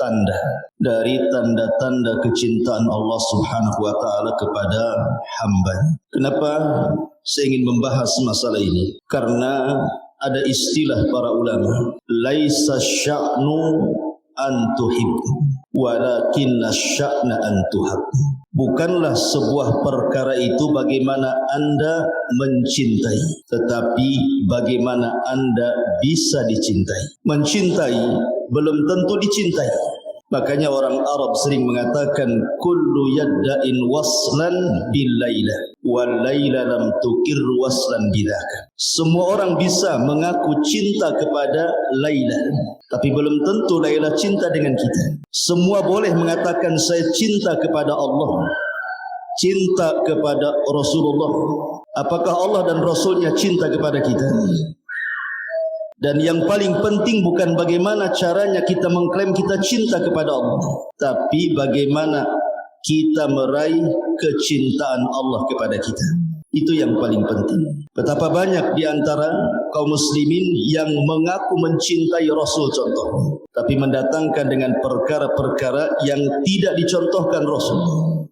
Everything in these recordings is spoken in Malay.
Tanda dari tanda-tanda kecintaan Allah Subhanahu wa taala kepada hamba. Kenapa saya ingin membahas masalah ini? Karena ada istilah para ulama, laisa sya'nu an tuhibbu walakinna sya'na an tuhabbu. Bukanlah sebuah perkara itu bagaimana Anda mencintai, tetapi bagaimana Anda bisa dicintai. Mencintai belum tentu dicintai. Makanya orang Arab sering mengatakan kullu yadda'in waslan bil laila wal laila lam tukir waslan bidzaka. Semua orang bisa mengaku cinta kepada Laila, tapi belum tentu Laila cinta dengan kita. Semua boleh mengatakan saya cinta kepada Allah, cinta kepada Rasulullah. Apakah Allah dan Rasulnya cinta kepada kita? Dan yang paling penting bukan bagaimana caranya kita mengklaim kita cinta kepada Allah, tapi bagaimana kita meraih kecintaan Allah kepada kita. Itu yang paling penting. Betapa banyak di antara kaum muslimin yang mengaku mencintai Rasul contoh, tapi mendatangkan dengan perkara-perkara yang tidak dicontohkan Rasul.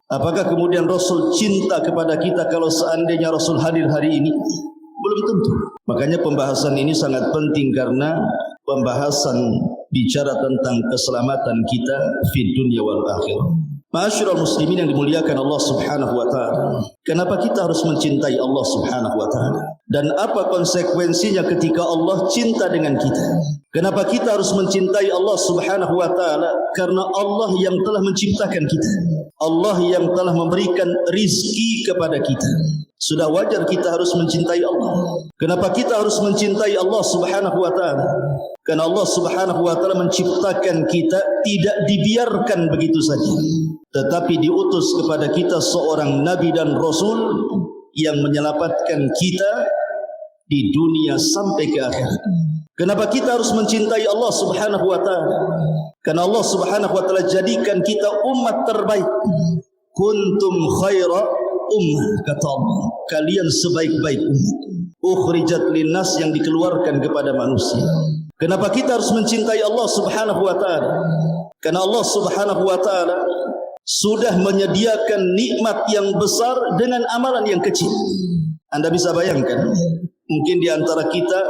Apakah kemudian Rasul cinta kepada kita kalau seandainya Rasul hadir hari ini? Belum tentu. Makanya pembahasan ini sangat penting karena pembahasan bicara tentang keselamatan kita di dunia wal akhirah. Ma'asyiral muslimin yang dimuliakan Allah Subhanahu wa taala. Kenapa kita harus mencintai Allah Subhanahu wa taala? Dan apa konsekuensinya ketika Allah cinta dengan kita? Kenapa kita harus mencintai Allah Subhanahu wa taala? Karena Allah yang telah menciptakan kita. Allah yang telah memberikan rizki kepada kita. Sudah wajar kita harus mencintai Allah. Kenapa kita harus mencintai Allah Subhanahu wa taala? Karena Allah Subhanahu wa taala menciptakan kita tidak dibiarkan begitu saja, tetapi diutus kepada kita seorang nabi dan rasul yang menyelamatkan kita di dunia sampai ke akhirat. Kenapa kita harus mencintai Allah Subhanahu wa taala? Karena Allah Subhanahu wa taala jadikan kita umat terbaik. Kuntum khaira ummah, kata Allah, kalian sebaik-baik umat. Ukhrijat linnas, yang dikeluarkan kepada manusia. Kenapa kita harus mencintai Allah Subhanahu wa taala? Karena Allah Subhanahu wa taala sudah menyediakan nikmat yang besar dengan amalan yang kecil. Anda bisa bayangkan, mungkin di antara kita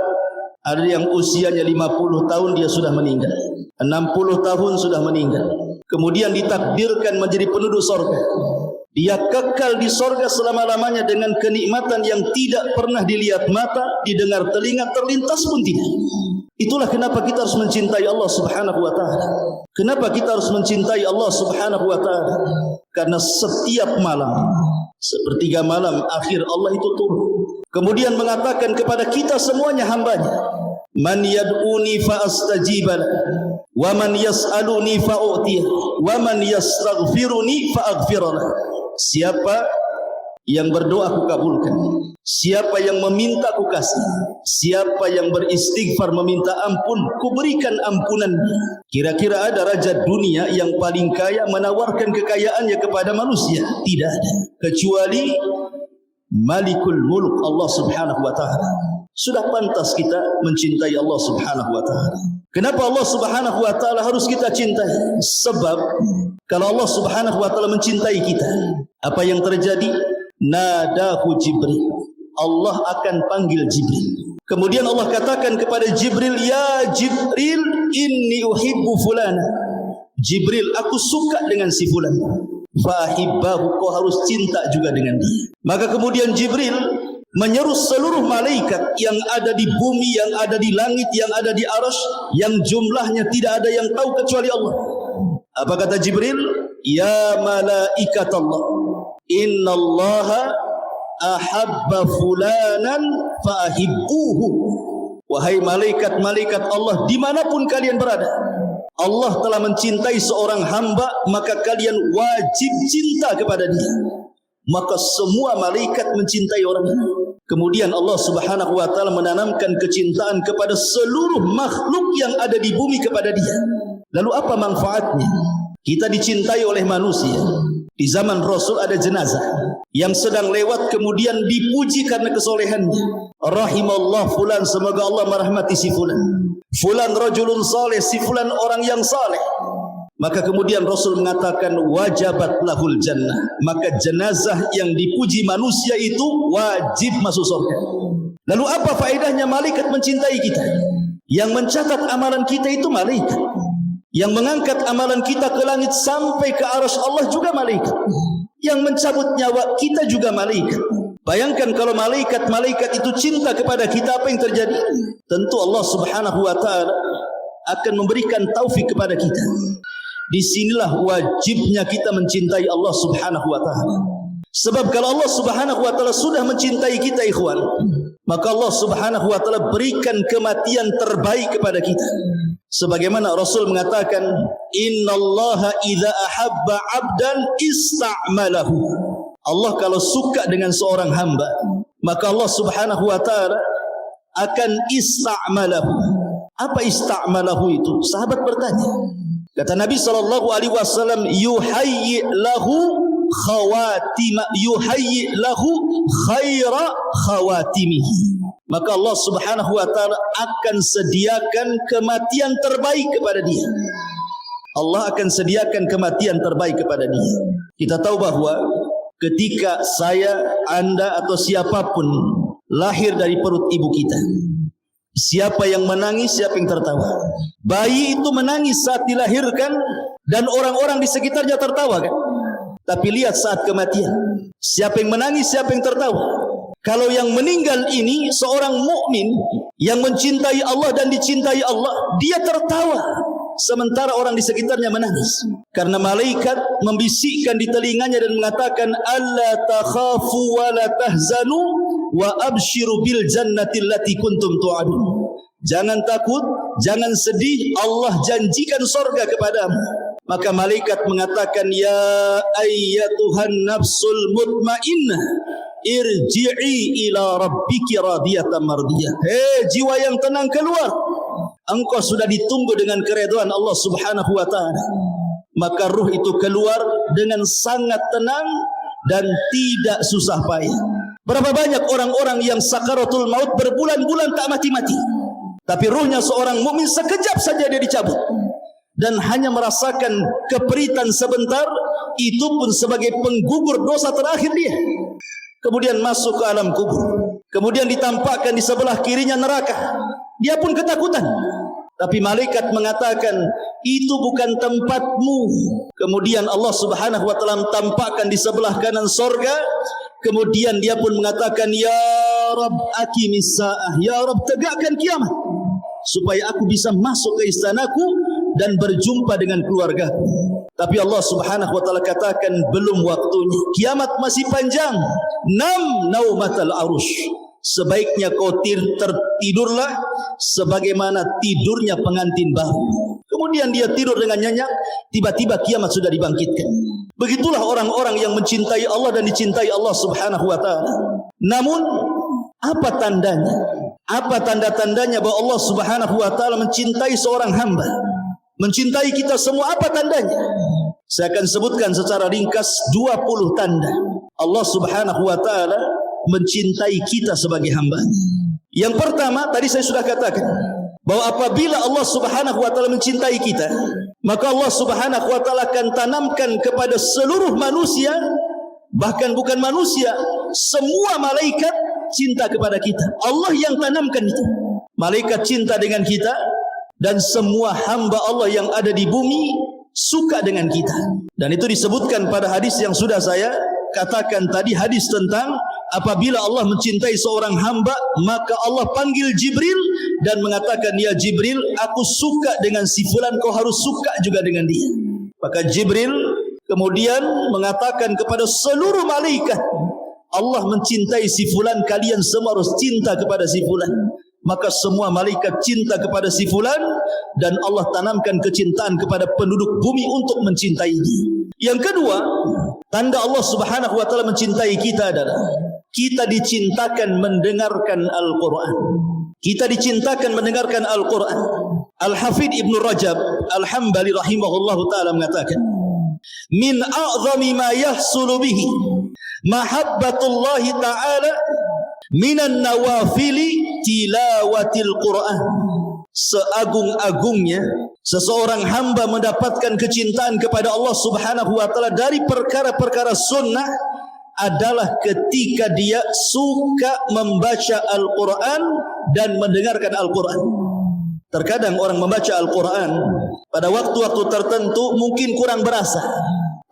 ada yang usianya 50 tahun dia sudah meninggal, 60 tahun sudah meninggal, kemudian ditakdirkan menjadi penduduk surga. Dia kekal di sorga selama-lamanya dengan kenikmatan yang tidak pernah dilihat mata, didengar telinga, terlintas pun tidak. Itulah kenapa kita harus mencintai Allah Subhanahu wa taala. Kenapa kita harus mencintai Allah Subhanahu wa taala? Karena setiap malam, sepertiga malam akhir Allah itu turun, kemudian mengatakan kepada kita semuanya hambanya, man yad'uni fa astajibah, wa man yas'aluni fa u'tiyah, wa man yastaghfiruni fa aghfirlah. Siapa yang berdoa aku kabulkan, siapa yang meminta aku kasih, siapa yang beristighfar meminta ampun ku berikan ampunannya. Kira-kira ada raja dunia yang paling kaya menawarkan kekayaannya kepada manusia? Tidak ada, kecuali Malikul Mulk, Allah Subhanahu wa taala. Sudah pantas kita mencintai Allah Subhanahu wa taala. Kenapa Allah Subhanahu wa taala harus kita cintai? Sebab kalau Allah Subhanahu wa taala mencintai kita, apa yang terjadi? Nadahu Jibril. Allah akan panggil Jibril. Kemudian Allah katakan kepada Jibril, ya Jibril, inni uhibbu fulana. Jibril, aku suka dengan si fulan. Fahibbahu, kau harus cinta juga dengan dia. Maka kemudian Jibril menyeru seluruh malaikat yang ada di bumi, yang ada di langit, yang ada di arsy, yang jumlahnya tidak ada yang tahu kecuali Allah. Apa kata Jibril? Ya malaikat Allah, innallaha ahabba fulanan fa'ahibbuhu. Wahai malaikat-malaikat Allah, dimanapun kalian berada, Allah telah mencintai seorang hamba, maka kalian wajib cinta kepada dia. Maka semua malaikat mencintai orang ini. Kemudian Allah Subhanahu wa taala menanamkan kecintaan kepada seluruh makhluk yang ada di bumi kepada dia. Lalu apa manfaatnya? Kita dicintai oleh manusia. Di zaman Rasul ada jenazah yang sedang lewat kemudian dipuji karena kesolehannya. Rahimallah fulan, semoga Allah merahmati si fulan. Fulan rajulun saleh, si fulan orang yang saleh. Maka kemudian Rasul mengatakan wajabat lahul jannah. Maka jenazah yang dipuji manusia itu wajib masuk surga. Lalu apa faedahnya malaikat mencintai kita? Yang mencatat amalan kita itu malaikat. Yang mengangkat amalan kita ke langit sampai ke arsy Allah juga malaikat. Yang mencabut nyawa kita juga malaikat. Bayangkan kalau malaikat itu cinta kepada kita, apa yang terjadi? Tentu Allah Subhanahu wa taala akan memberikan taufik kepada kita. Disinilah wajibnya kita mencintai Allah Subhanahu wa taala. Sebab kalau Allah Subhanahu wa taala sudah mencintai kita ikhwan, maka Allah Subhanahu wa taala berikan kematian terbaik kepada kita. Sebagaimana Rasul mengatakan, innallaha idza ahabba 'abdan ista'malahu. Allah kalau suka dengan seorang hamba, maka Allah Subhanahu wa taala akan ista'malahu. Apa ista'malahu itu? Sahabat bertanya. Kata Nabi sallallahu alaihi wasallam, yuhayyi lahu khaira khawatimihi. Maka Allah Subhanahu wa taala akan sediakan kematian terbaik kepada dia. Allah akan sediakan kematian terbaik kepada dia. Kita tahu bahwa ketika saya, Anda atau siapapun lahir dari perut ibu kita, siapa yang menangis, siapa yang tertawa? Bayi itu menangis saat dilahirkan dan orang-orang di sekitarnya tertawa kan? Tapi lihat saat kematian, siapa yang menangis, siapa yang tertawa? Kalau yang meninggal ini seorang mukmin yang mencintai Allah dan dicintai Allah, dia tertawa sementara orang di sekitarnya menangis. Karena malaikat membisikkan di telinganya dan mengatakan, alla takhafu wa la tahzanu wa abshiru bil jannati allati kuntum tu'adun. Jangan takut, jangan sedih, Allah janjikan surga kepadamu. Maka malaikat mengatakan, ya ayyatuhan nafsul mutmainnah, irji'i ila rabbiki radiyatan mardiyah. Hei jiwa yang tenang, keluar. Engkau sudah ditunggu dengan keridhaan Allah Subhanahu wa taala. Maka ruh itu keluar dengan sangat tenang dan tidak susah payah. Berapa banyak orang-orang yang sakaratul maut berbulan-bulan tak mati-mati, tapi ruhnya seorang mukmin sekejap saja dia dicabut dan hanya merasakan keperitan sebentar, itu pun sebagai penggugur dosa terakhir dia. Kemudian masuk ke alam kubur, kemudian ditampakkan di sebelah kirinya neraka. Dia pun ketakutan, tapi malaikat mengatakan itu bukan tempatmu. Kemudian Allah Subhanahu wa taala tampakkan di sebelah kanan sorga. Kemudian dia pun mengatakan, ya Rabb aqimis saah, ya Rabb tegakkan kiamat supaya aku bisa masuk ke istanaku dan berjumpa dengan keluargaku. Tapi Allah Subhanahu wa taala katakan belum waktunya. Kiamat masih panjang. Nam naumatal arush. Sebaiknya kau tertidurlah sebagaimana tidurnya pengantin baru. Kemudian dia tidur dengan nyenyak, tiba-tiba kiamat sudah dibangkitkan. Begitulah orang-orang yang mencintai Allah dan dicintai Allah Subhanahu wa taala. Namun apa tandanya? Apa tanda-tandanya bahwa Allah Subhanahu wa taala mencintai seorang hamba? Mencintai kita semua, apa tandanya? Saya akan sebutkan secara ringkas 20 tanda Allah Subhanahu wa taala mencintai kita sebagai hamba. Yang pertama, tadi saya sudah katakan bahwa apabila Allah Subhanahu wa taala mencintai kita, maka Allah Subhanahu wa taala akan tanamkan kepada seluruh manusia, bahkan bukan manusia, semua malaikat cinta kepada kita. Allah yang tanamkan itu. Malaikat cinta dengan kita, dan semua hamba Allah yang ada di bumi suka dengan kita. Dan itu disebutkan pada hadis yang sudah saya katakan tadi, hadis tentang apabila Allah mencintai seorang hamba, maka Allah panggil Jibril dan mengatakan, ya Jibril, aku suka dengan si fulan, kau harus suka juga dengan dia. Maka Jibril kemudian mengatakan kepada seluruh malaikat, Allah mencintai si fulan, kalian semua harus cinta kepada si fulan. Maka semua malaikat cinta kepada si fulan dan Allah tanamkan kecintaan kepada penduduk bumi untuk mencintainya. Yang kedua, tanda Allah Subhanahu wa taala mencintai kita adalah kita dicintakan mendengarkan Al-Quran. Kita dicintakan mendengarkan Al-Quran. Al-Hafidh Ibn Rajab Al-Hambali rahimahullahu taala mengatakan, min a'zami ma yahsulu bihi mahabbatullahi ta'ala minan nawafili tilawatil Quran. Seagung-agungnya seseorang hamba mendapatkan kecintaan kepada Allah Subhanahu wa taala dari perkara-perkara sunnah adalah ketika dia suka membaca Al-Quran dan mendengarkan Al-Quran. Terkadang orang membaca Al-Quran pada waktu-waktu tertentu mungkin kurang berasa,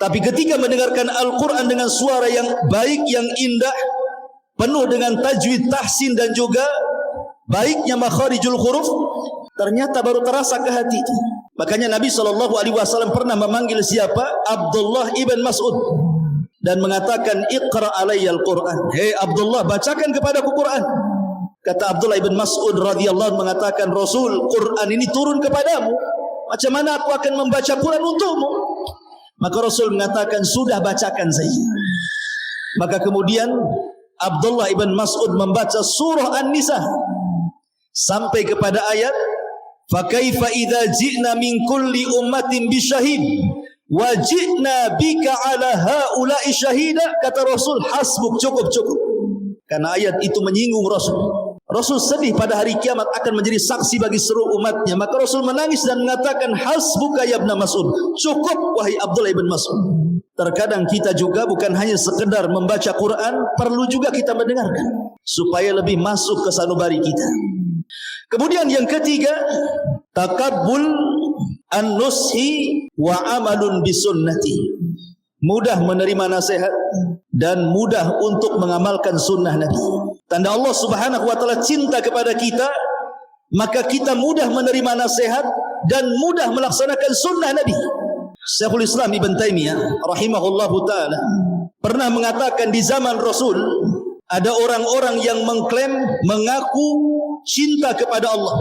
tapi ketika mendengarkan Al-Quran dengan suara yang baik, yang indah, penuh dengan tajwid, tahsin dan juga baiknya makharijul huruf, ternyata baru terasa ke hati. Makanya Nabi SAW pernah memanggil siapa? Abdullah ibn Mas'ud dan mengatakan, Iqra alayyal Quran. Hei Abdullah, bacakan kepadaku Quran. Kata Abdullah ibn Mas'ud radhiyallahu anhu mengatakan, Rasul, Quran ini turun kepadamu, macam mana aku akan membaca Quran untukmu? Maka Rasul mengatakan, sudah bacakan saja. Maka kemudian Abdullah ibn Mas'ud membaca surah An-Nisa sampai kepada ayat, fa kaifa idza ji'na min kulli ummatin bisyahid wa ji'na bika ala haula'i syahida. Kata Rasul, hasbuk, cukup. Karena ayat itu menyinggung Rasul. Rasul sedih pada hari kiamat akan menjadi saksi bagi seluruh umatnya. Maka Rasul menangis dan mengatakan, hasbuka ya ibn Mas'ud, cukup wahai Abdullah ibn Mas'ud. Terkadang kita juga bukan hanya sekedar membaca Quran, perlu juga kita mendengarkan supaya lebih masuk ke sanubari kita. Kemudian yang ketiga, takabbul an-nushi wa amalun bisunnati. Mudah menerima nasihat dan mudah untuk mengamalkan sunnah Nabi. Tanda Allah Subhanahu wa taala cinta kepada kita, maka kita mudah menerima nasihat dan mudah melaksanakan sunnah Nabi. Syekhul Islam Ibn Taimiyah rahimahullahu taala pernah mengatakan, di zaman Rasul ada orang-orang yang mengklaim, mengaku cinta kepada Allah.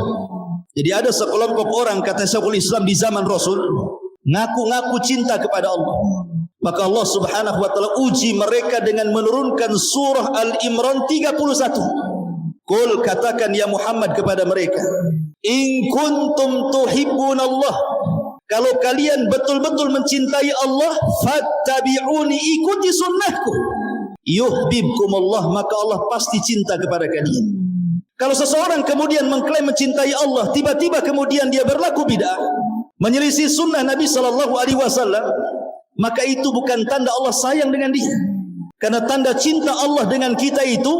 Jadi ada sekelompok orang, kata Syekhul Islam, di zaman Rasul ngaku-ngaku cinta kepada Allah. Maka Allah Subhanahu wa taala uji mereka dengan menurunkan surah Al-Imran 31. Qul, katakan ya Muhammad kepada mereka, in kuntum tuhibbunallah, kalau kalian betul-betul mencintai Allah, fattabi'uni, ikuti sunnahku, yuhibbukumullah, maka Allah pasti cinta kepada kalian. Kalau seseorang kemudian mengklaim mencintai Allah, tiba-tiba kemudian dia berlaku bid'ah, menyelisih sunnah Nabi SAW, maka itu bukan tanda Allah sayang dengan dia. Karena tanda cinta Allah dengan kita itu,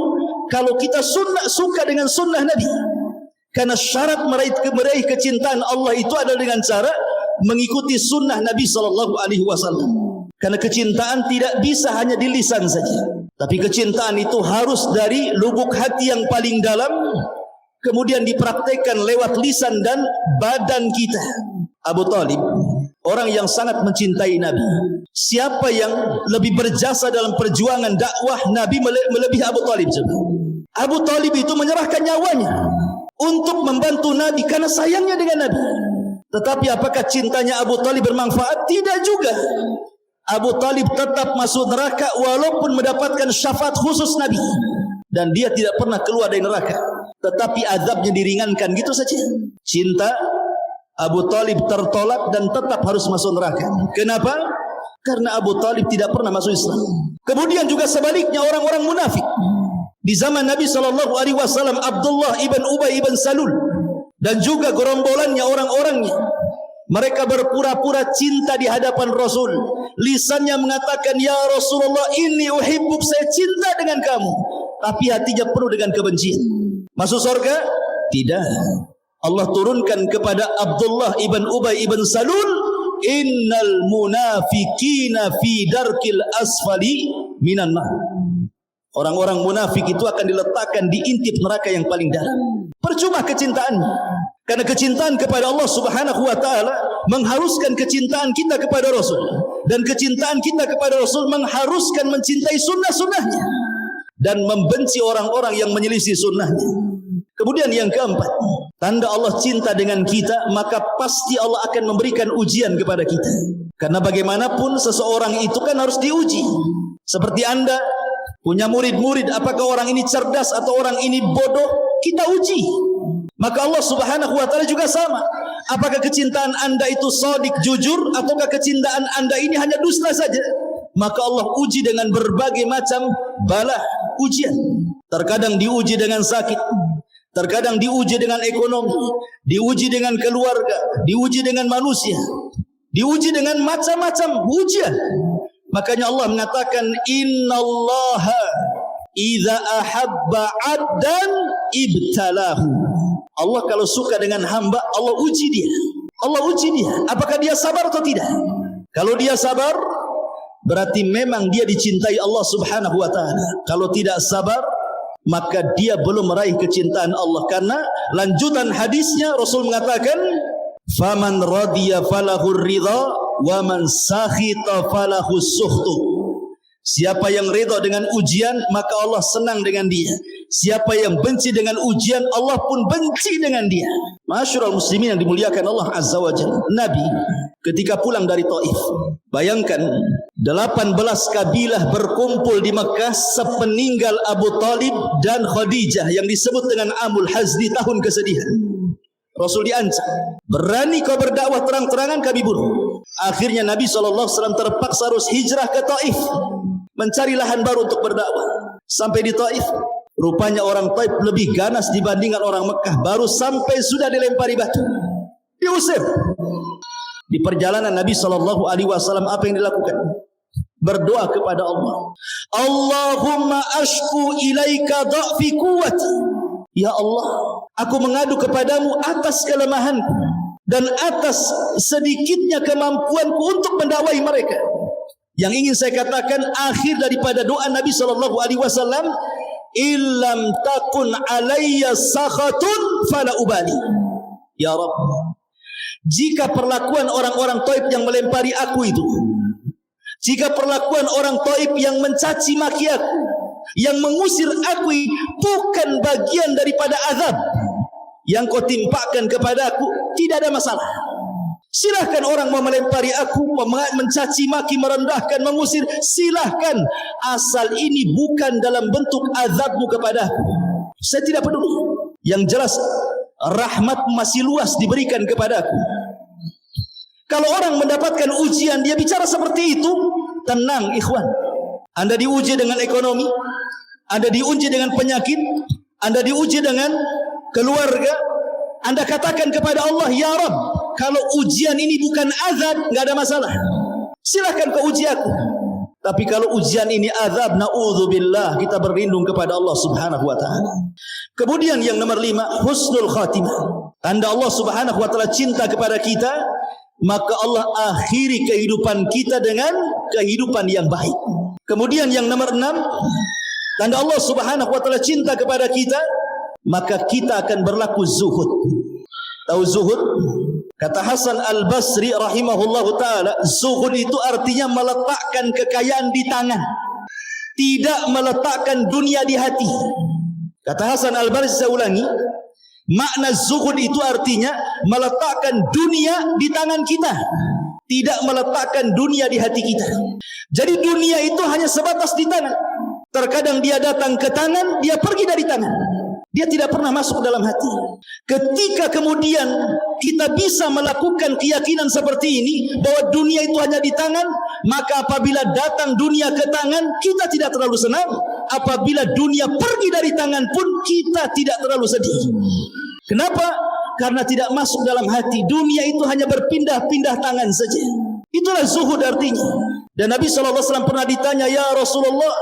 kalau kita suka dengan sunnah Nabi. Karena syarat meraih kecintaan Allah itu adalah dengan cara mengikuti sunnah Nabi SAW. Karena kecintaan tidak bisa hanya di lisan saja, tapi kecintaan itu harus dari lubuk hati yang paling dalam, kemudian dipraktekkan lewat lisan dan badan kita. Abu Talib, orang yang sangat mencintai Nabi. Siapa yang lebih berjasa dalam perjuangan dakwah Nabi melebihi Abu Talib? Abu Talib itu menyerahkan nyawanya untuk membantu Nabi karena sayangnya dengan Nabi. Tetapi apakah cintanya Abu Talib bermanfaat? Tidak juga. Abu Talib tetap masuk neraka walaupun mendapatkan syafaat khusus Nabi, dan dia tidak pernah keluar dari neraka, tetapi azabnya diringankan gitu saja. Cinta Abu Talib tertolak dan tetap harus masuk neraka. Kenapa? Karena Abu Talib tidak pernah masuk Islam. Kemudian juga sebaliknya orang-orang munafik di zaman Nabi SAW, Abdullah ibn Ubay ibn Salul dan juga gerombolannya, orang-orangnya, mereka berpura-pura cinta di hadapan Rasul. Lisannya mengatakan, ya Rasulullah, inni uhibbuk, saya cinta dengan kamu, tapi hatinya penuh dengan kebencian. Masuk surga? Tidak. Allah turunkan kepada Abdullah ibn Ubay ibn Salul, innal munafiqina fi darkil asfali minan nar. Orang-orang munafik itu akan diletakkan di intip neraka yang paling dalam. Percuma kecintaannya. Karena kecintaan kepada Allah Subhanahu wa taala mengharuskan kecintaan kita kepada Rasul, dan kecintaan kita kepada Rasul mengharuskan mencintai sunnah-sunnahnya dan membenci orang-orang yang menyelisih sunnahnya. Kemudian yang keempat, tanda Allah cinta dengan kita, maka pasti Allah akan memberikan ujian kepada kita. Karena bagaimanapun seseorang itu kan harus diuji. Seperti Anda punya murid-murid, apakah orang ini cerdas atau orang ini bodoh, kita uji. Maka Allah Subhanahu wa taala juga sama, Apakah kecintaan anda itu shadiq, jujur, ataukah kecintaan anda ini hanya dusta saja? Maka Allah uji dengan berbagai macam bala, ujian. Terkadang diuji dengan sakit, terkadang diuji dengan ekonomi, diuji dengan keluarga, diuji dengan manusia, diuji dengan macam-macam ujian. Makanya Allah mengatakan, innallaha idza ahabba 'abdan ibtalahu. Allah kalau suka dengan hamba, Allah uji dia. Allah uji dia. Apakah dia sabar atau tidak? Kalau dia sabar, berarti memang dia dicintai Allah Subhanahu wa taala. Kalau tidak sabar, maka dia belum meraih kecintaan Allah. Karena lanjutan hadisnya Rasul mengatakan, faman radiya falahur ridha wa man sakhita falahus sukhtu. Siapa yang ridha dengan ujian, maka Allah senang dengan dia. Siapa yang benci dengan ujian, Allah pun benci dengan dia. Masyarul muslimin yang dimuliakan Allah Azza wa Jalla, Nabi ketika pulang dari Taif, bayangkan 18 kabilah berkumpul di Mekah sepeninggal Abu Talib dan Khadijah yang disebut dengan Amul Hazni, tahun kesedihan. Rasul diancam, berani kau berdakwah terang-terangan, kami bunuh. Akhirnya Nabi SAW terpaksa harus hijrah ke Taif, mencari lahan baru untuk berdakwah. Sampai di Taif, rupanya orang Taif lebih ganas dibandingkan orang Mekah. Baru sampai sudah dilempari batu, diusir. Di perjalanan Nabi SAW apa yang dilakukan? Berdoa kepada Allah, Allahumma ashku ilaika dha'fi quwwati. Ya Allah, aku mengadu kepadamu atas kelemahanku dan atas sedikitnya kemampuanku untuk mendakwai mereka. Yang ingin saya katakan, akhir daripada doa Nabi SAW, illam takun alayya sakhatun fala ubali. Ya Rabb, jika perlakuan orang-orang Taif yang melempari aku itu, jika perlakuan orang Taif yang mencaci maki aku, yang mengusir aku, bukan bagian daripada azab yang kau timpakan kepada aku, tidak ada masalah. Silahkan orang mau melempari aku, mencaci maki, merendahkan, mengusir, silahkan, asal ini bukan dalam bentuk azabmu kepada aku. Saya tidak peduli. Yang jelas rahmat masih luas diberikan kepada aku. Kalau orang mendapatkan ujian, dia bicara seperti itu, tenang ikhwan. Anda diuji dengan ekonomi, Anda diuji dengan penyakit, Anda diuji dengan keluarga, Anda katakan kepada Allah, ya Rabb, kalau ujian ini bukan azab, enggak ada masalah. Silahkan kau uji aku. Tapi kalau ujian ini azab, na'udzubillah, kita berlindung kepada Allah Subhanahu wa taala. Kemudian yang nomor 5, husnul khatimah. Tanda Allah Subhanahu wa taala cinta kepada kita, maka Allah akhiri kehidupan kita dengan kehidupan yang baik. Kemudian yang nomor 6, tanda Allah Subhanahu wa taala cinta kepada kita, maka kita akan berlaku zuhud. Tahu zuhud? Kata Hasan Al-Basri rahimahullahu taala, zuhud itu artinya meletakkan kekayaan di tangan, tidak meletakkan dunia di hati. Kata Hasan Al-Basri, saya ulangi, makna zuhud itu artinya meletakkan dunia di tangan kita, tidak meletakkan dunia di hati kita. Jadi dunia itu hanya sebatas di tangan. Terkadang dia datang ke tangan, dia pergi dari tangan. Dia tidak pernah masuk dalam hati. Ketika kemudian kita bisa melakukan keyakinan seperti ini, bahwa dunia itu hanya di tangan, maka apabila datang dunia ke tangan, kita tidak terlalu senang. Apabila dunia pergi dari tangan pun, kita tidak terlalu sedih. Kenapa? Karena tidak masuk dalam hati. Dunia itu hanya berpindah-pindah tangan saja. Itulah zuhud artinya. Dan Nabi SAW pernah ditanya, ya Rasulullah,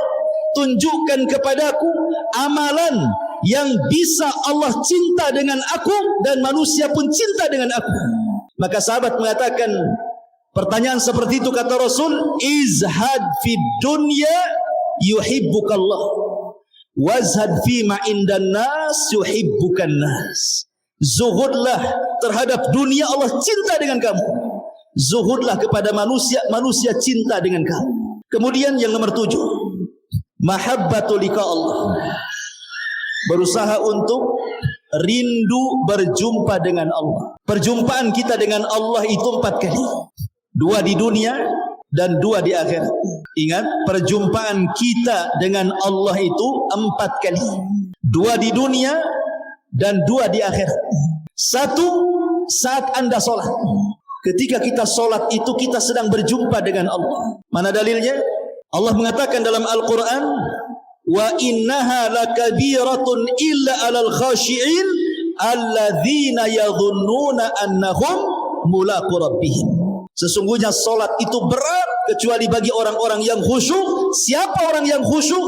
tunjukkan kepadaku amalan yang bisa Allah cinta dengan aku dan manusia pun cinta dengan aku. Maka sahabat mengatakan pertanyaan seperti itu, kata Rasul, izhad fid dunya yuhibbukallah, wazhad fima indan nas yuhibbukan nas. Zuhudlah terhadap dunia, Allah cinta dengan kamu. Zuhudlah kepada manusia, manusia cinta dengan kamu. Kemudian yang nomor 7, mahabbatu liqa Allah. Berusaha untuk rindu berjumpa dengan Allah. Perjumpaan kita dengan Allah itu 4 kali. 2 di dunia dan 2 di akhirat. Ingat, perjumpaan kita dengan Allah itu 4 kali. 2 di dunia dan 2 di akhirat. 1 saat Anda solat. Ketika kita solat itu kita sedang berjumpa dengan Allah. Mana dalilnya? Allah mengatakan dalam Al-Quran, wa innaha lakabiratun illa alal khashi'in alladzina yadhunnuna annahum mulaqu rabbihim. Sesungguhnya solat itu berat kecuali bagi orang-orang yang khusyuk. Siapa orang yang khusyuk?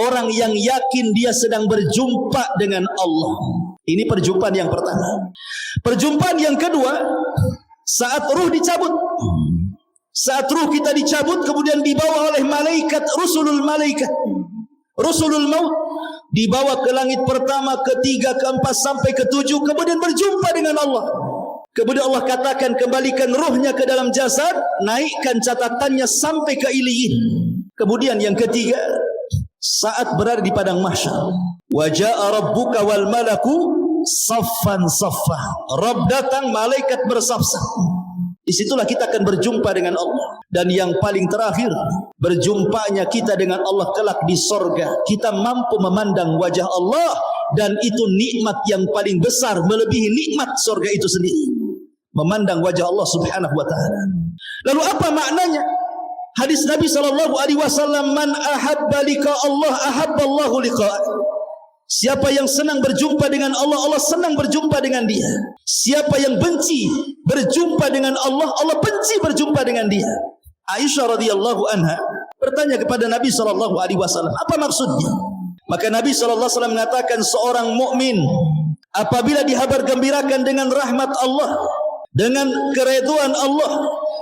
Orang yang yakin dia sedang berjumpa dengan Allah. Ini perjumpaan yang pertama. Perjumpaan yang kedua, saat ruh dicabut. Saat ruh kita dicabut kemudian dibawa oleh malaikat, rusulul maut, dibawa ke langit pertama, ketiga, keempat sampai ketujuh, kemudian berjumpa dengan Allah. Kemudian Allah katakan, kembalikan ruhnya ke dalam jasad, naikkan catatannya sampai ke iliyin. Kemudian yang ketiga, saat berada di padang mahsyar, wa jaa rabbuka wal malaku saffan saffa. Rabb datang, malaikat bersaf-saf. Disitulah kita akan berjumpa dengan Allah. Dan yang paling terakhir, berjumpanya kita dengan Allah kelak di sorga. Kita mampu memandang wajah Allah, dan itu nikmat yang paling besar, melebihi nikmat sorga itu sendiri. Memandang wajah Allah subhanahu wa ta'ala. Lalu apa maknanya? Hadis Nabi SAW, man ahabba liqa Allah, ahabba Allahu liqa'ah. Siapa yang senang berjumpa dengan Allah, Allah senang berjumpa dengan dia. Siapa yang benci berjumpa dengan Allah, Allah benci berjumpa dengan dia. Aisyah radhiyallahu anha bertanya kepada Nabi SAW, apa maksudnya? Maka Nabi SAW mengatakan, seorang mukmin apabila dihabar gembirakan dengan rahmat Allah, dengan keridhaan Allah,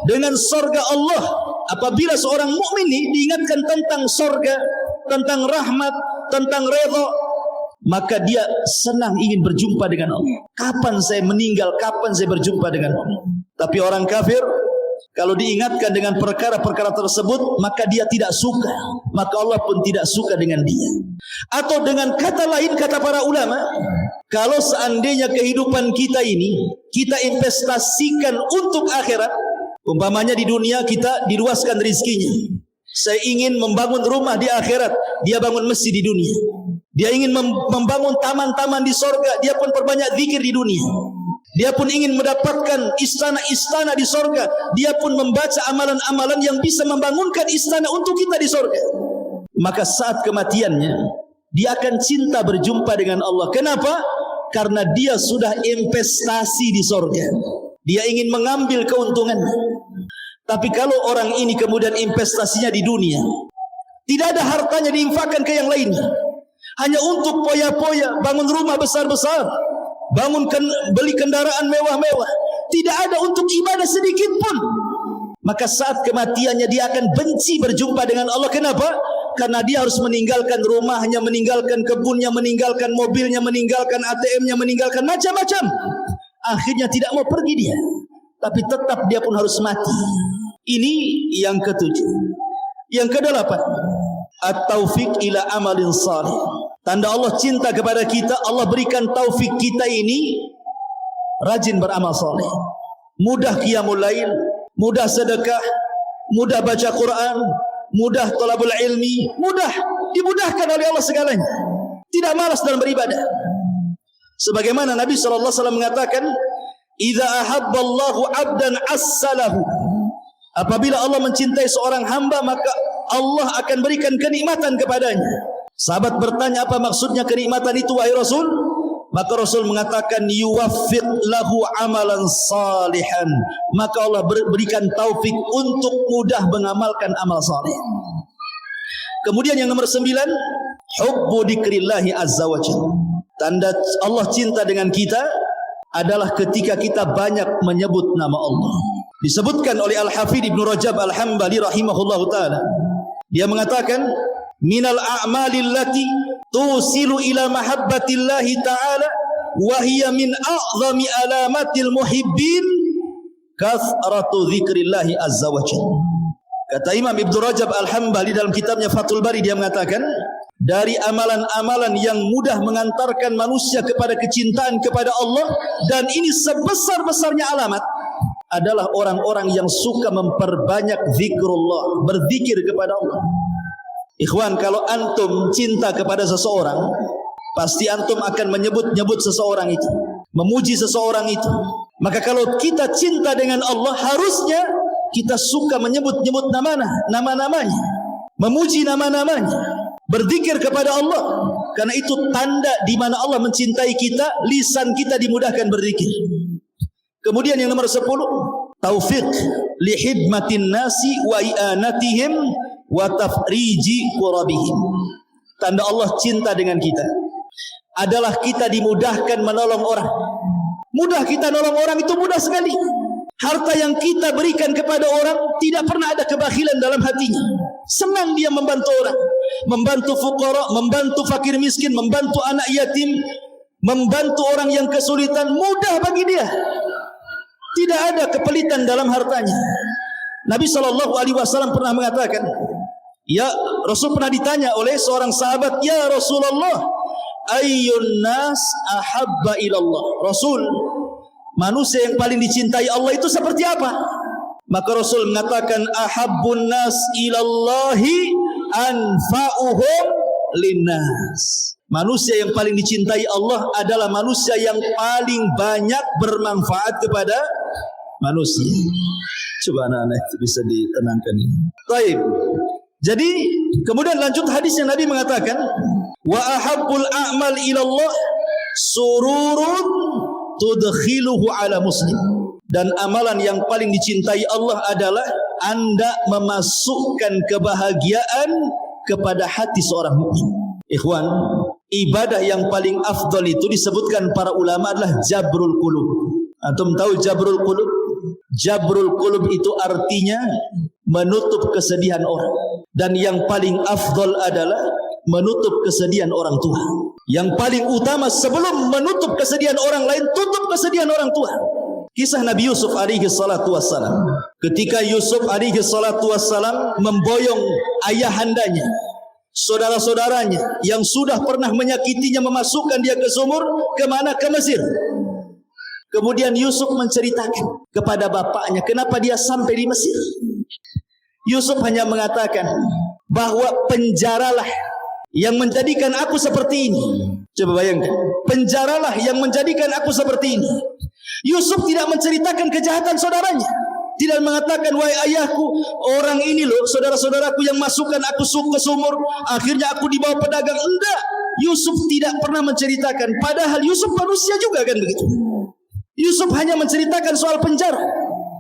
dengan surga Allah, apabila seorang mukmin ini diingatkan tentang surga, tentang rahmat, tentang redha, maka dia senang ingin berjumpa dengan Allah. Kapan saya meninggal, kapan saya berjumpa dengan Allah. Tapi orang kafir, kalau diingatkan dengan perkara-perkara tersebut, maka dia tidak suka, maka Allah pun tidak suka dengan dia. Atau dengan kata lain, kata para ulama, kalau seandainya kehidupan kita ini kita investasikan untuk akhirat, umpamanya di dunia kita diluaskan rezekinya, saya ingin membangun rumah di akhirat, dia bangun masjid di dunia. Dia ingin membangun taman-taman di sorga, dia pun perbanyak zikir di dunia. Dia pun ingin mendapatkan istana-istana di sorga, dia pun membaca amalan-amalan yang bisa membangunkan istana untuk kita di sorga. Maka saat kematiannya, dia akan cinta berjumpa dengan Allah. Kenapa? Karena dia sudah investasi di sorga. Dia ingin mengambil keuntungan. Tapi kalau orang ini kemudian investasinya di dunia, tidak ada hartanya diinfakkan ke yang lainnya, hanya untuk poya-poya, bangun rumah besar-besar, beli kendaraan mewah-mewah, tidak ada untuk ibadah sedikit pun, maka saat kematiannya dia akan benci berjumpa dengan Allah. Kenapa? Karena dia harus meninggalkan rumahnya, meninggalkan kebunnya, meninggalkan mobilnya, meninggalkan ATM-nya, meninggalkan macam-macam. Akhirnya tidak mau pergi dia, tapi tetap dia pun harus mati. Ini yang ketujuh. Yang kedelapan, at-taufiq ila amalin salih. Tanda Allah cinta kepada kita, Allah berikan taufik kita ini rajin beramal saleh. Mudah qiyamul lail, mudah sedekah, mudah baca Quran, mudah thalabul ilmi, mudah, dimudahkan oleh Allah segalanya. Tidak malas dalam beribadah. Sebagaimana Nabi SAW mengatakan, idza ahabballahu 'abdan assalahu. Apabila Allah mencintai seorang hamba, maka Allah akan berikan kenikmatan kepadanya. Sahabat bertanya, apa maksudnya kenikmatan itu wahai Rasul? Maka Rasul mengatakan, yuwaffiq lahu amalan salihan. Maka Allah berikan taufik untuk mudah mengamalkan amal saleh. Kemudian yang nomor 9, hubbu dzikrillahi azza wa jalla. Tanda Allah cinta dengan kita adalah ketika kita banyak menyebut nama Allah. Disebutkan oleh Al-Hafidh Ibnu Rajab Al-Hambali rahimahullahu ta'ala. Dia mengatakan, minal a'malil lati tusilu ila mahabbatillahi ta'ala wa hiya min a'zami alamatil muhibbin kathratu dzikrillahi azza wa jalla. Kata Imam Ibnu Rajab Al-Hambali dalam kitabnya Fathul Bari, dia mengatakan, dari amalan-amalan yang mudah mengantarkan manusia kepada kecintaan kepada Allah, dan ini sebesar-besarnya alamat, adalah orang-orang yang suka memperbanyak zikrullah, berzikir kepada Allah. Ikhwan, kalau antum cinta kepada seseorang, pasti antum akan menyebut-nyebut seseorang itu, memuji seseorang itu, Maka kalau kita cinta dengan Allah, harusnya kita suka menyebut-nyebut nama-namanya, memuji nama-namanya, berzikir kepada Allah. Karena itu tanda di mana Allah mencintai kita, lisan kita dimudahkan berzikir. Kemudian yang nomor 10, taufiq li khidmatin nasi wa i'anatihim wa tafriji qurabihim. Tanda Allah cinta dengan kita adalah kita dimudahkan menolong orang. Mudah kita nolong orang, itu mudah sekali. Harta yang kita berikan kepada orang tidak pernah ada kebakhilan dalam hatinya. Senang dia membantu orang, membantu fuqara, membantu fakir miskin, membantu anak yatim, membantu orang yang kesulitan, mudah bagi dia. Tidak ada kepelitan dalam hartanya. Nabi SAW pernah mengatakan, Rasul pernah ditanya oleh seorang sahabat, "Ya Rasulullah, ayyun nas ahabba ilallah?" Rasul, manusia yang paling dicintai Allah itu seperti apa? Maka Rasul mengatakan, ahabbun nas ilallahi anfa'uhum linnas. Manusia yang paling dicintai Allah adalah manusia yang paling banyak bermanfaat kepada manusia. Coba anak-anak itu bisa ditenangkan ini. Baik. Jadi kemudian lanjut hadis yang Nabi mengatakan, wa ahabbul a'mal ilallah sururun tudkhiluhu ala muslim. Dan amalan yang paling dicintai Allah adalah Anda memasukkan kebahagiaan kepada hati seorang mukmin. Ikhwan, ibadah yang paling afdal itu disebutkan para ulama adalah jabrul qulub. Antum tahu jabrul qulub? Jabrul qulub itu artinya menutup kesedihan orang. Dan yang paling afdal adalah menutup kesedihan orang tua. Yang paling utama sebelum menutup kesedihan orang lain, tutup kesedihan orang tua. Kisah Nabi Yusuf alaihi salatu wassalam. Ketika Yusuf alaihi salatu wassalam memboyong ayahandanya, saudara-saudaranya yang sudah pernah menyakitinya, memasukkan dia ke sumur, kemana? Ke Mesir. Kemudian Yusuf menceritakan kepada bapaknya kenapa dia sampai di Mesir. Yusuf hanya mengatakan bahwa penjaralah yang menjadikan aku seperti ini. Coba bayangkan, penjaralah yang menjadikan aku seperti ini. Yusuf tidak menceritakan kejahatan saudaranya, tidak mengatakan, wahai ayahku, orang ini loh saudara-saudaraku yang masukkan aku ke sumur, akhirnya aku dibawa pedagang. Enggak, Yusuf tidak pernah menceritakan. Padahal Yusuf manusia juga kan begitu. Yusuf hanya menceritakan soal penjara.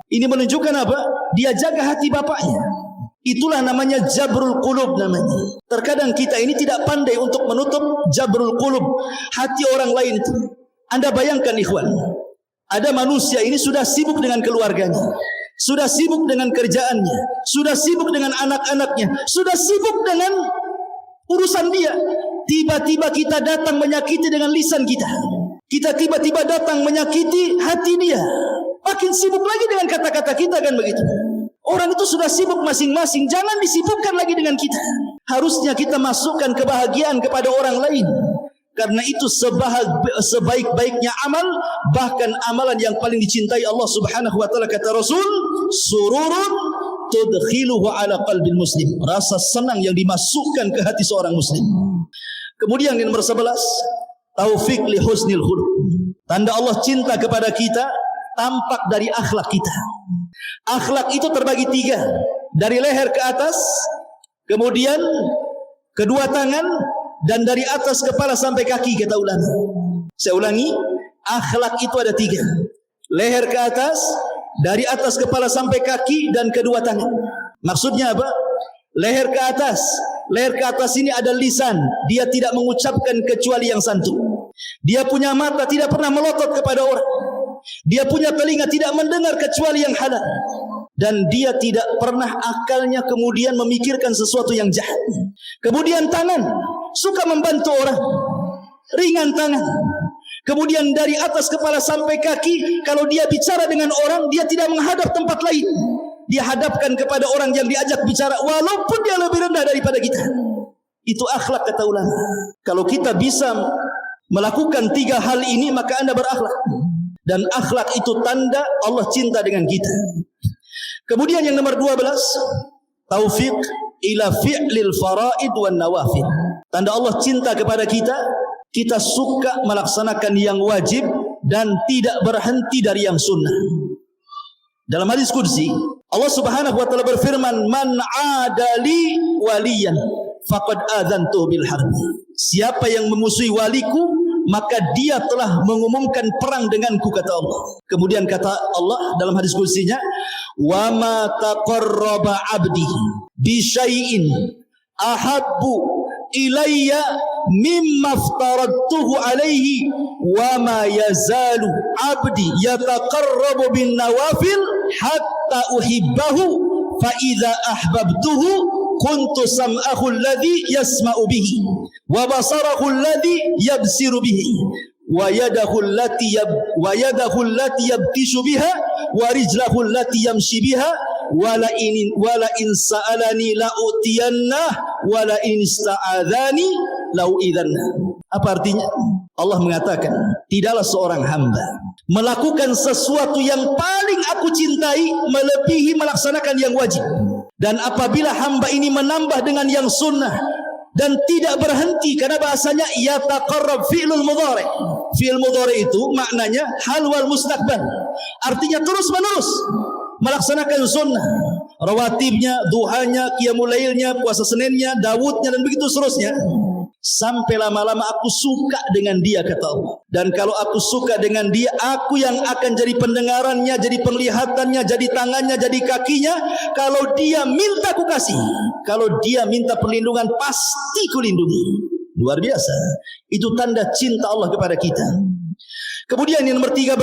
Ini menunjukkan apa? Dia jaga hati bapaknya. Itulah namanya jabrul qulub namanya. Terkadang kita ini tidak pandai untuk menutup jabrul qulub, hati orang lain itu. Anda bayangkan ikhwan, ada manusia ini sudah sibuk dengan keluarganya, sudah sibuk dengan kerjaannya, sudah sibuk dengan anak-anaknya, sudah sibuk dengan urusan dia. Tiba-tiba kita datang menyakiti dengan lisan kita. Kita tiba-tiba datang menyakiti hati dia. Makin sibuk lagi dengan kata-kata kita, kan begitu. Orang itu sudah sibuk masing-masing, jangan disibukkan lagi dengan kita. Harusnya kita masukkan kebahagiaan kepada orang lain. Karena itu sebaik-baiknya amal, bahkan amalan yang paling dicintai Allah Subhanahu wa taala, kata Rasul, sururun tudkhiluhu ala qalbil muslim. Rasa senang yang dimasukkan ke hati seorang muslim. Kemudian yang nomor 11, taufik li husnil khuluq. Tanda Allah cinta kepada kita tampak dari akhlak kita. Akhlak itu terbagi 3, dari leher ke atas, kemudian kedua tangan, dan dari atas kepala sampai kaki, kata ulama. Saya ulangi, akhlak itu ada 3. Leher ke atas, dari atas kepala sampai kaki, dan kedua tangan. Maksudnya apa? Leher ke atas. Leher ke atas ini ada lisan. Dia tidak mengucapkan kecuali yang santun. Dia punya mata, tidak pernah melotot kepada orang. Dia punya telinga, tidak mendengar kecuali yang halal. Dan dia tidak pernah akalnya kemudian memikirkan sesuatu yang jahat. Kemudian tangan, suka membantu orang, ringan tangan. Kemudian dari atas kepala sampai kaki, kalau dia bicara dengan orang, dia tidak menghadap tempat lain. Dia hadapkan kepada orang yang diajak bicara, walaupun dia lebih rendah daripada kita. Itu akhlak, kata ulama. Kalau kita bisa melakukan 3 hal ini, maka Anda berakhlak. Dan akhlak itu tanda Allah cinta dengan kita. Kemudian yang nomor 12, taufik ila fi'lil faraid wan nawafil. Tanda Allah cinta kepada kita, kita suka melaksanakan yang wajib dan tidak berhenti dari yang sunnah. Dalam hadis qudsi, Allah Subhanahu wa taala berfirman, "Man 'adali waliyan faqad adzantu bil harb." Siapa yang memusuhi waliku, maka dia telah mengumumkan perang denganku, kata Allah. Kemudian kata Allah dalam hadis qudsinya, "Wa ma taqarraba 'abdi bi syai'in ahabbu ilayya mimma aftaradtuhu alaihi wa ma yazalu 'abdi yataqarrabu bin nawafil hatta uhibbahu fa idza ahbabtuhu kuntu sam'ahu alladhi yasma'u bihi wa basarahu alladhi yabsiru bihi wa yadahu allati yabtishu biha wa rijlahu allati yamshi biha wala in sa'alani la utiyannah wala in ista'adzani lau idzanna." Apa artinya? Allah mengatakan, tidaklah seorang hamba melakukan sesuatu yang paling aku cintai melebihi melaksanakan yang wajib. Dan apabila hamba ini menambah dengan yang sunnah dan tidak berhenti, karena bahasanya yataqarrab fi'lul mudhari. Fi'il mudhari itu maknanya hal wal mustaqbal. Artinya terus menerus melaksanakan sunnah, rawatibnya, duhanya, qiyamul lailnya, puasa Seninnya, Daudnya, dan begitu seterusnya. Sampai lama-lama aku suka dengan dia, kata Allah. Dan kalau aku suka dengan dia, aku yang akan jadi pendengarannya, jadi penglihatannya, jadi tangannya, jadi kakinya. Kalau dia minta ku kasih, kalau dia minta perlindungan, pasti ku lindungi. Luar biasa. Itu tanda cinta Allah kepada kita. Kemudian yang nomor 13,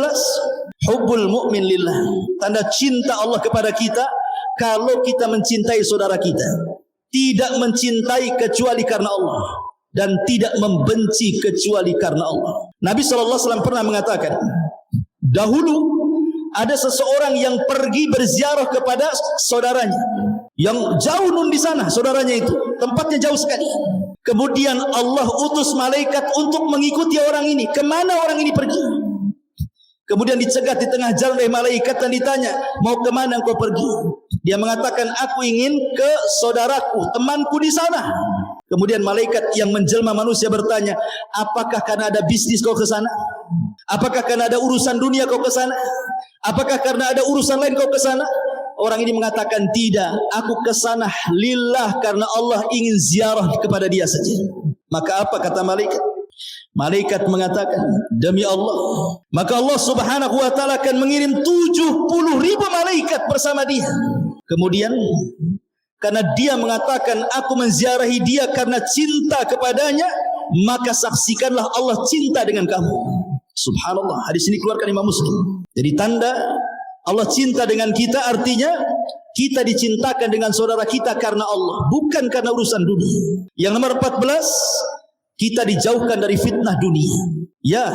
hubbul mu'min lillah. Tanda cinta Allah kepada kita, kalau kita mencintai saudara kita, tidak mencintai kecuali karena Allah, dan tidak membenci kecuali karena Allah. Nabi SAW pernah mengatakan, dahulu ada seseorang yang pergi berziarah kepada saudaranya yang jauh nun di sana, saudaranya itu tempatnya jauh sekali. Kemudian Allah utus malaikat untuk mengikuti orang ini. Kemana orang ini pergi? Kemudian dicegat di tengah jalan oleh malaikat dan ditanya, mau kemana engkau pergi? Dia mengatakan, aku ingin ke saudaraku, temanku di sana. Kemudian malaikat yang menjelma manusia bertanya, apakah karena ada bisnis kau ke sana? Apakah karena ada urusan dunia kau ke sana? Apakah karena ada urusan lain kau ke sana? Orang ini mengatakan, tidak, aku ke sana lillah, karena Allah ingin ziarah kepada dia saja. Maka apa kata malaikat? Malaikat mengatakan, demi Allah, maka Allah Subhanahu wa taala akan mengirim 70.000 malaikat bersama dia. Kemudian karena dia mengatakan, aku menziarahi dia karena cinta kepadanya, maka saksikanlah Allah cinta dengan kamu. Subhanallah, hadis ini keluarkan Imam Muslim. Jadi tanda Allah cinta dengan kita, artinya kita dicintakan dengan saudara kita karena Allah, bukan karena urusan dunia. Yang nomor 14, kita dijauhkan dari fitnah dunia. Ya,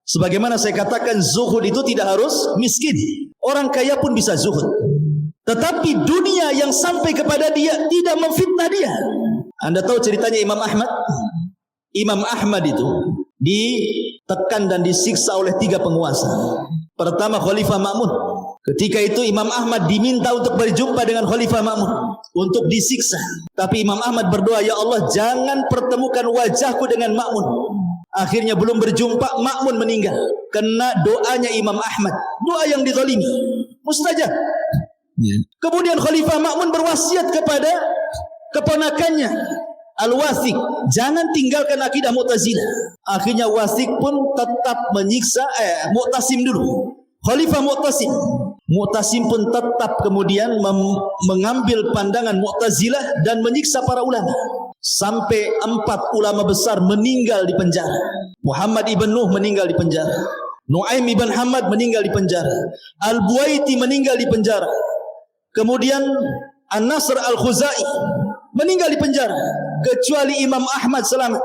sebagaimana saya katakan, zuhud itu tidak harus miskin. Orang kaya pun bisa zuhud. Tetapi dunia yang sampai kepada dia tidak memfitnah dia. Anda tahu ceritanya Imam Ahmad? Imam Ahmad itu ditekan dan disiksa oleh 3 penguasa. Pertama, Khalifah Ma'mun. Ketika itu Imam Ahmad diminta untuk berjumpa dengan Khalifah Ma'mun untuk disiksa. Tapi Imam Ahmad berdoa, ya Allah, jangan pertemukan wajahku dengan Ma'mun. Akhirnya belum berjumpa, Ma'mun meninggal. Kena doanya Imam Ahmad, doa yang dizalimi, mustajab. Kemudian Khalifah Ma'mun berwasiat kepada keponakannya Al-Wathiq, jangan tinggalkan akidah Mu'tazilah. Akhirnya Wathiq pun tetap menyiksa Mu'tasim dulu. Khalifah Mu'tasim pun tetap kemudian mengambil pandangan Mu'tazilah dan menyiksa para ulama. Sampai 4 ulama besar meninggal di penjara. Muhammad ibn Nuh meninggal di penjara. Nu'aim ibn Hamad meninggal di penjara. Al-Buwaiti meninggal di penjara. Kemudian An-Nasr Al-Khuzai meninggal di penjara. Kecuali Imam Ahmad selamat.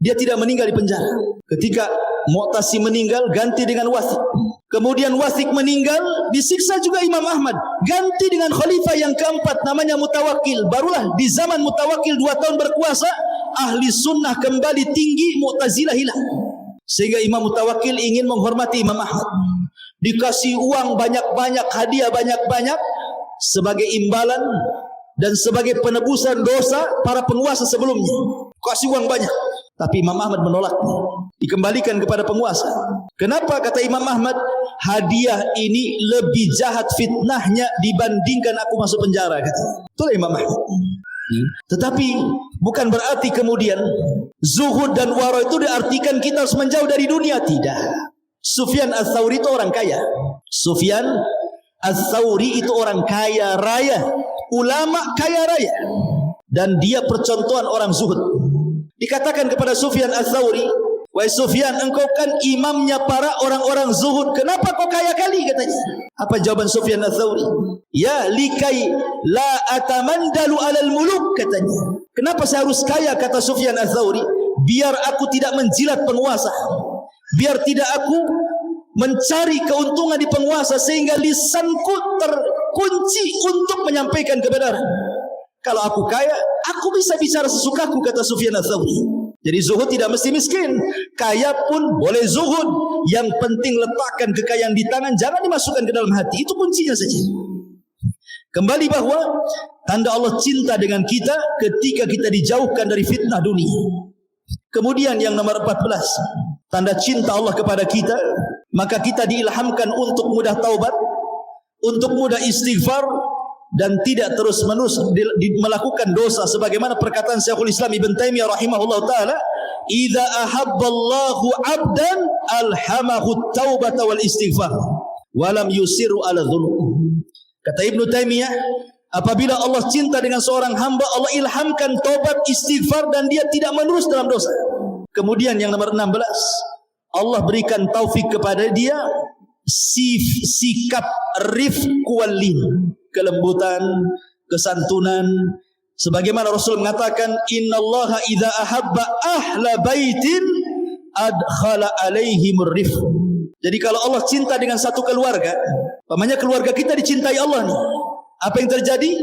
Dia tidak meninggal di penjara. Ketika Mu'tasim meninggal, ganti dengan Wathiq. Kemudian Wathiq meninggal, disiksa juga Imam Ahmad. Ganti dengan khalifah yang keempat, namanya Mutawakkil. Barulah di zaman Mutawakkil 2 tahun berkuasa, ahli sunnah kembali tinggi, Mu'tazilah hilang. Sehingga Imam Mutawakkil ingin menghormati Imam Ahmad. Dikasih uang banyak-banyak, hadiah banyak-banyak, sebagai imbalan dan sebagai penebusan dosa para penguasa sebelumnya. Kasih uang banyak. Tapi Imam Ahmad menolaknya. Dikembalikan kepada penguasa. Kenapa kata Imam Ahmad, hadiah ini lebih jahat fitnahnya dibandingkan aku masuk penjara, kata. Itulah Imam Ahmad. Tetapi bukan berarti kemudian zuhud dan wara itu diartikan kita harus menjauh dari dunia, tidak. Sufyan Ats-Tsauri itu orang kaya. Sufyan Ats-Tsauri itu orang kaya raya, ulama kaya raya, dan dia percontohan orang zuhud. Dikatakan kepada Sufyan Ats-Tsauri, wahai Sufyan, engkau kan imamnya para orang-orang zuhud, kenapa kau kaya kali, katanya. Apa jawaban Sufyan Ats-Tsauri? Ya likai la atamandalu alal muluk, katanya. Kenapa saya harus kaya, kata Sufyan Ats-Tsauri? Biar aku tidak menjilat penguasa, biar tidak aku mencari keuntungan di penguasa, sehingga lisanku terkunci untuk menyampaikan kebenaran. Kalau aku kaya, aku bisa bicara sesukaku, kata Sufyan Ats-Tsauri. Jadi zuhud tidak mesti miskin, kaya pun boleh zuhud. Yang penting letakkan kekayaan di tangan, jangan dimasukkan ke dalam hati. Itu kuncinya saja. Kembali bahwa tanda Allah cinta dengan kita ketika kita dijauhkan dari fitnah dunia. Kemudian yang nomor 14, tanda cinta Allah kepada kita, maka kita diilhamkan untuk mudah taubat, untuk mudah istighfar, dan tidak terus-menerus melakukan dosa, sebagaimana perkataan Syekhul Islam Ibn Taimiyah rahimahullah taala, idza ahabballahu 'abdan alhamahu at-taubata wal istighfar wa lam yusiru ala dhunub. Kata Ibnu Taimiyah, apabila Allah cinta dengan seorang hamba, Allah ilhamkan taubat, istighfar, dan dia tidak menerus dalam dosa. Kemudian yang nomor 16, Allah berikan taufik kepada dia sikap rifq wal lin, kelembutan, kesantunan, sebagaimana Rasul mengatakan, innallaha idza ahabba ahla baitin adkhala alaihimur rifq. Jadi kalau Allah cinta dengan satu keluarga, umpamanya keluarga kita dicintai Allah nih, apa yang terjadi?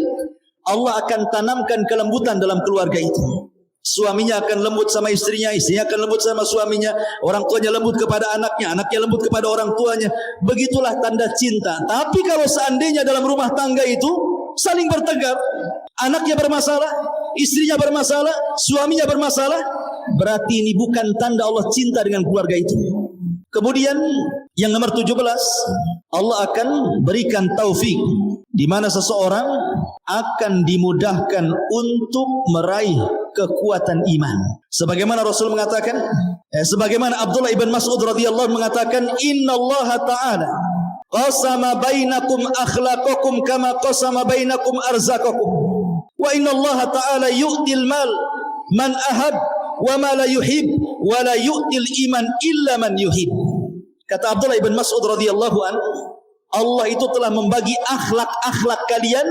Allah akan tanamkan kelembutan dalam keluarga itu. Suaminya akan lembut sama istrinya, istrinya akan lembut sama suaminya, orang tuanya lembut kepada anaknya, anaknya lembut kepada orang tuanya. Begitulah tanda cinta. Tapi kalau seandainya dalam rumah tangga itu saling bertengkar, anaknya bermasalah, istrinya bermasalah, suaminya bermasalah, berarti ini bukan tanda Allah cinta dengan keluarga itu. Kemudian yang nomor 17, Allah akan berikan taufik di mana seseorang akan dimudahkan untuk meraih kekuatan iman. Sebagaimana Rasul mengatakan, sebagaimana Abdullah ibn Mas'ud radhiyallahu mengatakan, innallaha ta'ala qasama bainakum akhlaqakum kama qasama bainakum arzaqakum. Wa innallaha ta'ala yu'til mal man ahad wa ma la yuhib wa la yu'til iman illa man yuhib. Kata Abdullah ibn Mas'ud radhiyallahu an, Allah itu telah membagi akhlak-akhlak kalian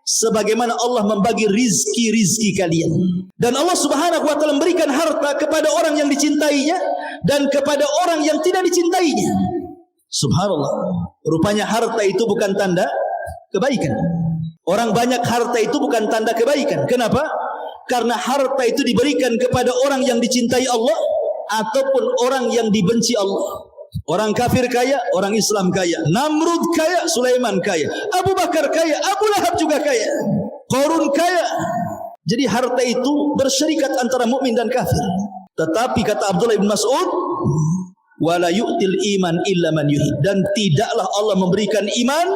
sebagaimana Allah membagi rizki-rizki kalian. Dan Allah Subhanahu wa taala memberikan harta kepada orang yang dicintainya dan kepada orang yang tidak dicintainya. Subhanallah. Rupanya harta itu bukan tanda kebaikan. Orang banyak harta itu bukan tanda kebaikan. Kenapa? Karena harta itu diberikan kepada orang yang dicintai Allah ataupun orang yang dibenci Allah. Orang kafir kaya, orang Islam kaya. Namrud kaya, Sulaiman kaya. Abu Bakar kaya, Abu Lahab juga kaya. Qarun kaya. Jadi harta itu bersyarikat antara mukmin dan kafir. Tetapi kata Abdullah bin Mas'ud, wala yu'til iman illa man yuhib, dan tidaklah Allah memberikan iman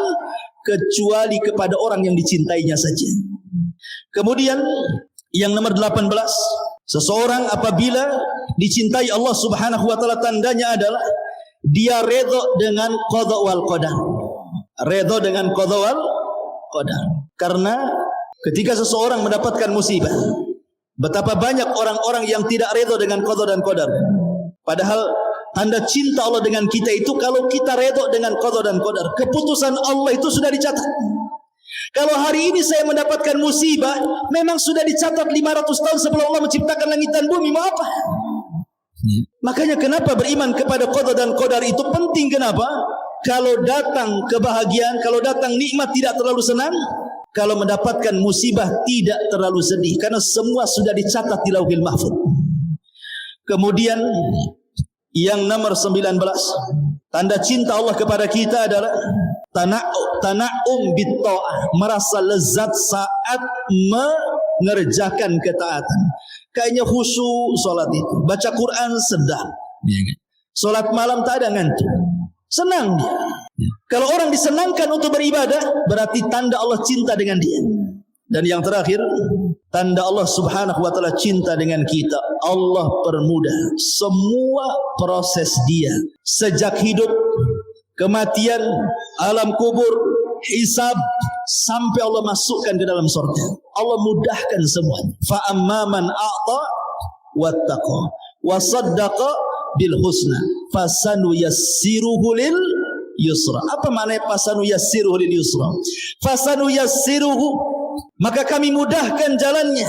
kecuali kepada orang yang dicintainya saja. Kemudian yang nomor 18, seseorang apabila dicintai Allah Subhanahu wa taala, tandanya adalah dia redha dengan qada wal qadar. Redha dengan qada wal qadar. Karena ketika seseorang mendapatkan musibah, betapa banyak orang-orang yang tidak redha dengan qada dan qadar. Padahal tanda cinta Allah dengan kita itu kalau kita redha dengan qada dan qadar. Keputusan Allah itu sudah dicatat. Kalau hari ini saya mendapatkan musibah, memang sudah dicatat 500 tahun sebelum Allah menciptakan langit dan bumi. Mau apa? Makanya kenapa beriman kepada qada dan qadar itu penting. Kenapa? Kalau datang kebahagiaan, kalau datang nikmat tidak terlalu senang, kalau mendapatkan musibah tidak terlalu sedih, karena semua sudah dicatat di Lauhil Mahfuz. Kemudian yang nomor 19, tanda cinta Allah kepada kita adalah tana'um bitta'ah, merasa lezat saat mengerjakan ketaatan. Kayaknya khusyuk salat itu, baca Quran sedap. Salat malam tak ada ngantuk. Senang dia. Kalau orang disenangkan untuk beribadah, berarti tanda Allah cinta dengan dia. Dan yang terakhir, tanda Allah subhanahu wa ta'ala cinta dengan kita. Allah permudah semua proses dia. Sejak hidup, kematian, alam kubur, hisab, sampai Allah masukkan ke dalam surga. Allah mudahkan semuanya. Fa amma man a'ta wattaqa wa saddaqa bil husna fasanu yassiruhu lil yusra. Apa makna fasanu yassiruhu lil yusra? Fasanu yassiruhu, maka kami mudahkan jalannya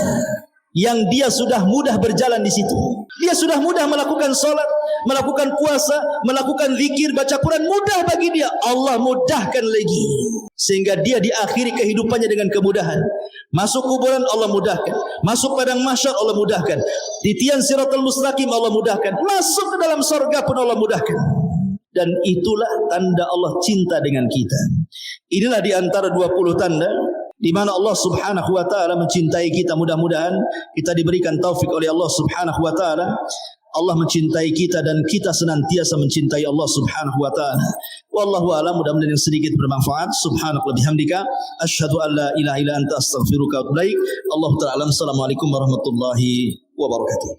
yang dia sudah mudah berjalan di situ. Dia sudah mudah melakukan salat, melakukan puasa, melakukan zikir, baca Quran, mudah bagi dia. Allah mudahkan lagi sehingga dia diakhiri kehidupannya dengan kemudahan. Masuk kuburan Allah mudahkan, masuk padang mahsyar Allah mudahkan, titian siratal mustaqim Allah mudahkan, masuk ke dalam surga pun Allah mudahkan. Dan itulah tanda Allah cinta dengan kita. Inilah di antara 20 tanda di mana Allah subhanahu wa ta'ala mencintai kita. Mudah-mudahan kita diberikan taufik oleh Allah subhanahu wa ta'ala. Allah mencintai kita dan kita senantiasa mencintai Allah subhanahu wa ta'ala. Wallahu a'lam. Mudah-mudahan yang sedikit bermanfaat. Subhanallah bihamdika asyhadu an la ilaha illa anta astaghfiruka wa atubu ilaik. Allahu ta'ala. Assalamualaikum warahmatullahi wabarakatuh.